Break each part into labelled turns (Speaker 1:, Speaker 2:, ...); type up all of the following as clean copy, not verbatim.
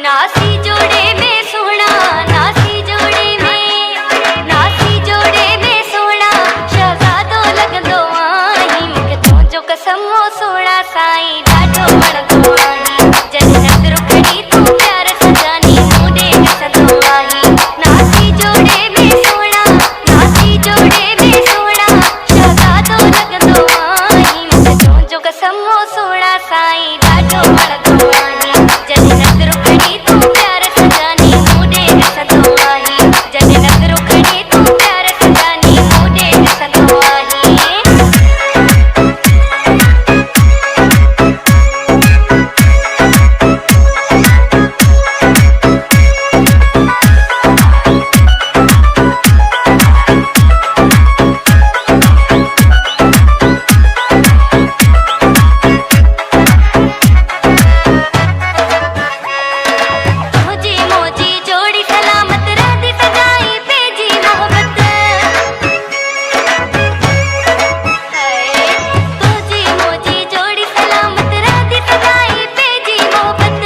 Speaker 1: नासी जोड़े में सोना, नासी जोड़े में, नासी जोड़े में सोना, शहज़ादो लगंदो आई, मूंखे तुंहिंजो कसम हो सोना साईं ॾाढो वणंदो आई, जॾहिं नज़र खणी तूं प्यार सजानी मूं ॾे ॾिसंदो आई। नासी जोड़े में सोना, नासी जोड़े में सोना, शहज़ादो लगंदो आई, मूंखे तुंहिंजो कसम हो सोना साईं ॾाढो वणंदो आई, जॾहिं नज़र खणी तूं प्यार सजानी मूं ॾे ॾिसंदो आई, जॾहिं नज़र खणी तूं प्यार सजानी मूं ॾे ॾिसंदो आई। मुझे मोजी जोड़ी सलामत रहती सजाई पेजी मोहब्बत है, तुझे मोजी जोड़ी सलामत रहती सजाई पेजी मोहब्बत,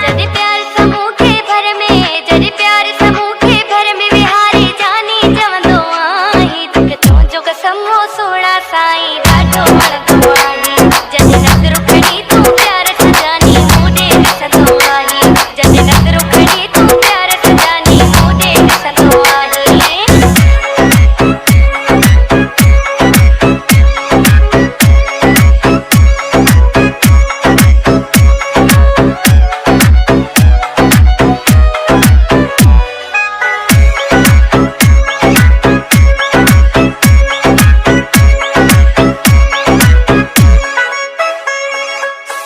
Speaker 1: जॾहिं प्यार समूह खे भर में, जॾहिं प्यार समूह खे भर में विहारे जानी चवंदो आई, तोखे तुंहिंजो कसम हो सोना साईं ॾाढो वणंदो आई, जॾहिं नज़र खणी तूं प्यार सजानी मूं ॾे ॾिसंदो आई, जॾहिं नज़र खणी तूं प्यार सजानी मूं ॾे ॾिसंदो आई।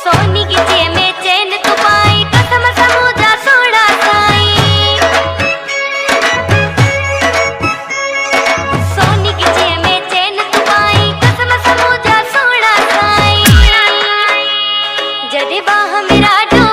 Speaker 1: सोनी की जेब में चैन तू पाई कसम समूजा सोना साईं, सोनी की जेब में चैन तू पाई कसम समूजा सोना साईं, जॾहिं बाह में ॾाढो